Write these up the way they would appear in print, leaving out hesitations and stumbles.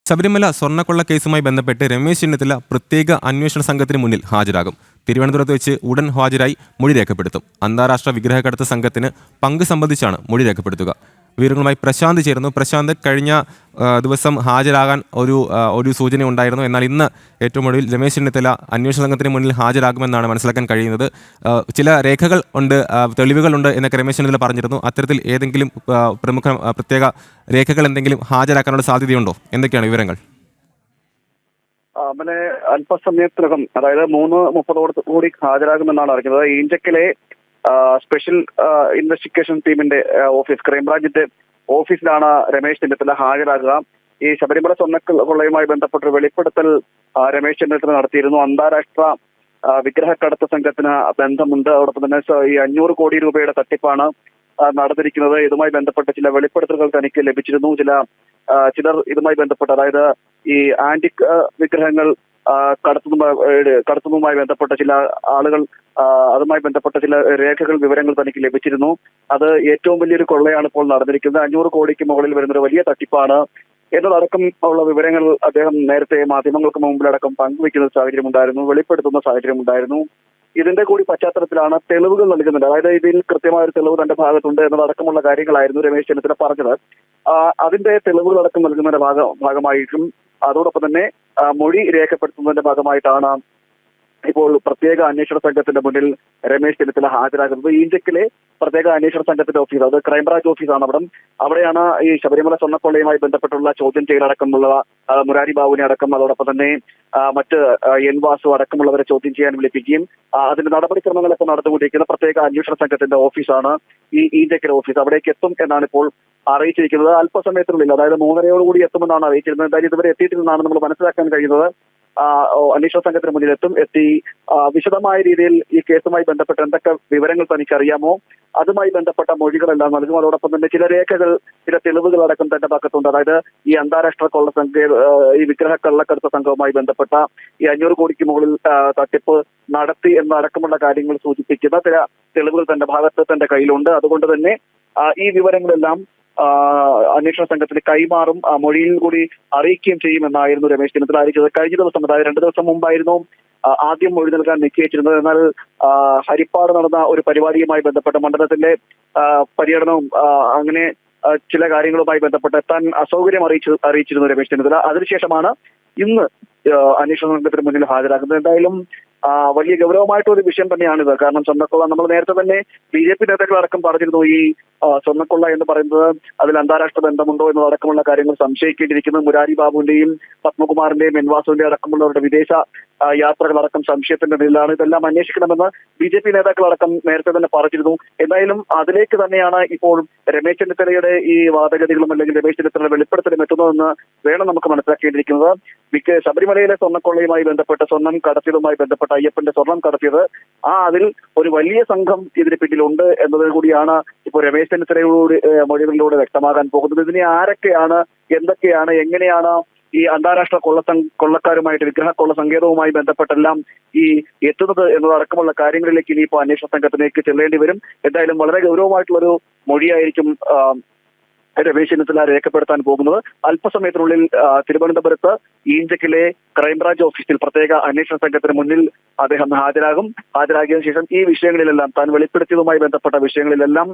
ശബരിമല സ്വർണ്ണക്കൊള്ള കേസുമായി ബന്ധപ്പെട്ട് രമേശ് ചെന്നിത്തല പ്രത്യേക അന്വേഷണ സംഘത്തിന് മുന്നിൽ ഹാജരാകും. തിരുവനന്തപുരത്ത് വെച്ച് ഉടൻ ഹാജരായി മൊഴി രേഖപ്പെടുത്തും. അന്താരാഷ്ട്ര വിഗ്രഹക്കടത്ത് സംഘത്തിന് പങ്ക് സംബന്ധിച്ചാണ് മൊഴി രേഖപ്പെടുത്തുക. വിവരങ്ങളുമായി പ്രശാന്ത് ചേരുന്നു. പ്രശാന്ത്, കഴിഞ്ഞ ദിവസം ഹാജരാകാൻ ഒരു സൂചന ഉണ്ടായിരുന്നു. എന്നാൽ ഇന്ന് ഏറ്റവും ഒടുവിൽ രമേശ് ചെന്നിത്തല അന്വേഷണ സംഘത്തിന് മുന്നിൽ ഹാജരാകുമെന്നാണ് മനസ്സിലാക്കാൻ കഴിയുന്നത്. ചില രേഖകൾ ഉണ്ട്, തെളിവുകളുണ്ട് എന്നൊക്കെ രമേശ് ചെന്നിത്തല പറഞ്ഞിരുന്നു. അത്തരത്തിൽ ഏതെങ്കിലും പ്രത്യേക രേഖകൾ എന്തെങ്കിലും ഹാജരാക്കാനുള്ള സാധ്യതയുണ്ടോ? എന്തൊക്കെയാണ് വിവരങ്ങൾ? അവനെ അല്പസമയത്തിനകം, അതായത് 3:30 കൂടി ഹാജരാകുമെന്നാണ് അറിഞ്ഞത്. ഈഞ്ചക്കിലെ സ്പെഷ്യൽ ഇൻവെസ്റ്റിഗേഷൻ ടീമിന്റെ ഓഫീസ്, ക്രൈംബ്രാഞ്ചിന്റെ ഓഫീസിലാണ് രമേശ് ചെന്നിത്തല ഹാജരാകുക. ഈ ശബരിമല സ്വർണ്ണക്കൊള്ളയുമായി ബന്ധപ്പെട്ട വെളിപ്പെടുത്തൽ രമേശ് ചെന്നിത്തല നടത്തിയിരുന്നു. അന്താരാഷ്ട്ര വിഗ്രഹക്കടത്ത് സംഘത്തിന് ബന്ധമുണ്ട്. അതോടൊപ്പം തന്നെ ഈ 500 കോടി രൂപയുടെ തട്ടിപ്പാണ് നടന്നിരിക്കുന്നത്. ഇതുമായി ബന്ധപ്പെട്ട ചില വെളിപ്പെടുത്തലുകൾ തനിക്ക് ലഭിച്ചിരുന്നു. ചിലർ ഇതുമായി ബന്ധപ്പെട്ട്, അതായത് ഈ ആന്റിക് വിഗ്രഹങ്ങൾ കടത്തുന്നതുമായി ബന്ധപ്പെട്ട ചില ആളുകൾ, അതുമായി ബന്ധപ്പെട്ട ചില രേഖകൾ, വിവരങ്ങൾ തനിക്ക് ലഭിച്ചിരുന്നു. അത് ഏറ്റവും വലിയൊരു കൊള്ളയാണ് ഇപ്പോൾ നടന്നിരിക്കുന്നത്. 500 കോടിക്ക് മുകളിൽ വരുന്നൊരു വലിയ തട്ടിപ്പാണ് എന്നതടക്കം ഉള്ള വിവരങ്ങൾ അദ്ദേഹം നേരത്തെ മാധ്യമങ്ങൾക്ക് മുമ്പിലടക്കം പങ്കുവയ്ക്കുന്ന സാഹചര്യം ഉണ്ടായിരുന്നു, വെളിപ്പെടുത്തുന്ന സാഹചര്യം ഉണ്ടായിരുന്നു. ഇതിന്റെ കൂടി പശ്ചാത്തലത്തിലാണ് തെളിവുകൾ നൽകുന്നത്. അതായത് ഇതിൽ കൃത്യമായ ഒരു തെളിവ് തന്റെ ഭാഗത്തുണ്ട് എന്നതടക്കമുള്ള കാര്യങ്ങളായിരുന്നു രമേശ് ചെന്നിത്തല പറഞ്ഞത്. അതിന്റെ തെളിവുകളടക്കം നൽകുന്നതിന്റെ ഭാഗമായിട്ടും അതോടൊപ്പം തന്നെ മൊഴി രേഖപ്പെടുത്തുന്നതിന്റെ ഭാഗമായിട്ടാണ് ഇപ്പോൾ പ്രത്യേക അന്വേഷണ സംഘത്തിന്റെ മുന്നിൽ രമേശ് ചെന്നിത്തല ഹാജരാകുന്നത്. ഈഞ്ചക്കിലെ പ്രത്യേക അന്വേഷണ സംഘത്തിന്റെ ഓഫീസ്, അത് ക്രൈംബ്രാഞ്ച് ഓഫീസാണ്. അവിടെയാണ് ഈ ശബരിമല സ്വർണ്ണക്കൊള്ളയുമായി ബന്ധപ്പെട്ടുള്ള ചോദ്യം ചെയ്യലടക്കമുള്ള മുരാരി ബാബുവിനെ അടക്കം, അതോടൊപ്പം തന്നെ മറ്റ് എൻ വാസു അടക്കമുള്ളവരെ ചോദ്യം ചെയ്യാൻ വിളിപ്പിക്കുകയും അതിന്റെ നടപടിക്രമങ്ങളൊക്കെ നടന്നുകൊണ്ടിരിക്കുന്ന പ്രത്യേക അന്വേഷണ സംഘത്തിന്റെ ഓഫീസാണ് ഈ ഈഞ്ചക്കിലെ ഓഫീസ്. അവിടേക്ക് എത്തും എന്നാണ് ഇപ്പോൾ അറിയിച്ചിരിക്കുന്നത്. അല്പസമയത്തിനുള്ളിൽ, അതായത് 3:30 എന്നാണ് അറിയിച്ചിരുന്നത്. എന്തായാലും ഇതുവരെ എത്തിയിട്ടില്ലെന്നാണ് നമ്മൾ മനസ്സിലാക്കാൻ കഴിയുന്നത്. അന്വേഷണ സംഘത്തിന് മുന്നിലെത്തും. എത്തി വിശദമായ രീതിയിൽ ഈ കേസുമായി ബന്ധപ്പെട്ട് എന്തൊക്കെ വിവരങ്ങൾ തനിക്കറിയാമോ അതുമായി ബന്ധപ്പെട്ട മൊഴികളെല്ലാം നൽകും. അതോടൊപ്പം തന്നെ ചില രേഖകൾ, ചില തെളിവുകളടക്കം തന്റെ ഭാഗത്തുണ്ട്. അതായത് ഈ അന്താരാഷ്ട്ര ഈ വിഗ്രഹ കള്ളക്കടത്ത് സംഘവുമായി ബന്ധപ്പെട്ട ഈ 500 കോടിക്ക് മുകളിൽ തട്ടിപ്പ് നടത്തി എന്നടക്കമുള്ള കാര്യങ്ങൾ സൂചിപ്പിക്കുന്ന ചില തെളിവുകൾ തന്റെ കയ്യിലുണ്ട്. അതുകൊണ്ട് തന്നെ ഈ വിവരങ്ങളെല്ലാം അന്വേഷണ സംഘത്തിന് കൈമാറും, മൊഴിയിൽ കൂടി അറിയിക്കുകയും ചെയ്യുമെന്നായിരുന്നു രമേശ് ചെന്നിത്തല അറിയിച്ചത്. കഴിഞ്ഞ ദിവസം, അതായത് 2 ദിവസം മുമ്പായിരുന്നു ആദ്യം മൊഴി നൽകാൻ നിശ്ചയിച്ചിരുന്നത്. എന്നാൽ ഹരിപ്പാട് നടന്ന ഒരു പരിപാടിയുമായി ബന്ധപ്പെട്ട മണ്ഡലത്തിന്റെ പര്യടനവും അങ്ങനെ ചില കാര്യങ്ങളുമായി ബന്ധപ്പെട്ട് എത്താൻ അസൗകര്യം അറിയിച്ചിരുന്നു രമേശ് ചെന്നിത്തല. അതിനുശേഷമാണ് ഇന്ന് അന്വേഷണ സംഘത്തിന് മുന്നിൽ ഹാജരാക്കുന്നത്. എന്തായാലും വലിയ ഗൗരവമായിട്ടൊരു വിഷയം തന്നെയാണിത്. കാരണം സ്വർണ്ണക്കൊള്ള, നമ്മൾ നേരത്തെ തന്നെ BJP നേതാക്കളടക്കം പറഞ്ഞിരുന്നു, ഈ സ്വർണ്ണക്കൊള്ള എന്ന് പറയുന്നത് അതിൽ അന്താരാഷ്ട്ര ബന്ധമുണ്ടോ എന്നതടക്കമുള്ള കാര്യങ്ങൾ സംശയിക്കേണ്ടിയിരിക്കുന്നു. മുരാരി ബാബുവിന്റെയും പത്മകുമാറിന്റെയും എൻവാസുവിന്റെ അടക്കമുള്ളവരുടെ വിദേശ യാത്രകളടക്കം സംശയത്തിന്റെ നിലയിലാണ്. ഇതെല്ലാം അന്വേഷിക്കണമെന്ന് BJP നേതാക്കളടക്കം നേരത്തെ തന്നെ പറഞ്ഞിരുന്നു. എന്തായാലും അതിലേക്ക് തന്നെയാണ് ഇപ്പോൾ രമേശ് ചെന്നിത്തലയുടെ ഈ വാദഗതികളും അല്ലെങ്കിൽ രമേശ് ചെന്നിത്തലയുടെ വെളിപ്പെടുത്തലും എത്തുന്നതെന്ന് വേണം നമുക്ക് മനസ്സിലാക്കേണ്ടിയിരിക്കുന്നത്. ശബരിമലയിലെ സ്വർണ്ണക്കൊള്ളയുമായി ബന്ധപ്പെട്ട്, സ്വർണം കടത്തിയതുമായി ബന്ധപ്പെട്ട്, അയ്യപ്പന്റെ സ്വർണം കടത്തിയത്, അതിൽ ഒരു വലിയ സംഘം ഇതിന് പിന്നിലുണ്ട് എന്നത് കൂടിയാണ് ഇപ്പോൾ രമേശ് ചെന്നിത്തലയുടെ മൊഴികളിലൂടെ വ്യക്തമാകാൻ പോകുന്നത്. ഇതിനെ ആരൊക്കെയാണ്, എന്തൊക്കെയാണ്, എങ്ങനെയാണ് ഈ അന്താരാഷ്ട്ര കൊള്ളക്കാരുമായിട്ട്, വിഗ്രഹ കൊള്ള സങ്കേതവുമായി ബന്ധപ്പെട്ടെല്ലാം ഈ എത്തുന്നത് എന്നതടക്കമുള്ള കാര്യങ്ങളിലേക്ക് ഇനിയിപ്പോൾ അന്വേഷണ സംഘത്തിലേക്ക് ചെല്ലേണ്ടി വരും. എന്തായാലും വളരെ ഗൗരവമായിട്ടുള്ളൊരു മൊഴിയായിരിക്കും രമേശ് ചെന്നിത്തല രേഖപ്പെടുത്താൻ പോകുന്നത്. അല്പസമയത്തിനുള്ളിൽ തിരുവനന്തപുരത്ത് ഈഞ്ചക്കിലെ ക്രൈംബ്രാഞ്ച് ഓഫീസിൽ പ്രത്യേക അന്വേഷണ സംഘത്തിന് മുന്നിൽ അദ്ദേഹം ഹാജരാക്കിയതിനു ശേഷം ഈ വിഷയങ്ങളിലെല്ലാം, താൻ വെളിപ്പെടുത്തിയതുമായി ബന്ധപ്പെട്ട വിഷയങ്ങളിലെല്ലാം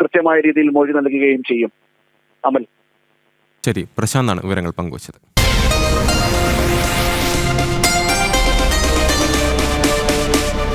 കൃത്യമായ രീതിയിൽ മൊഴി നൽകുകയും ചെയ്യും. അമൽ. ശരി, പ്രശാന്താണ് വിവരങ്ങൾ പങ്കുവച്ചത്.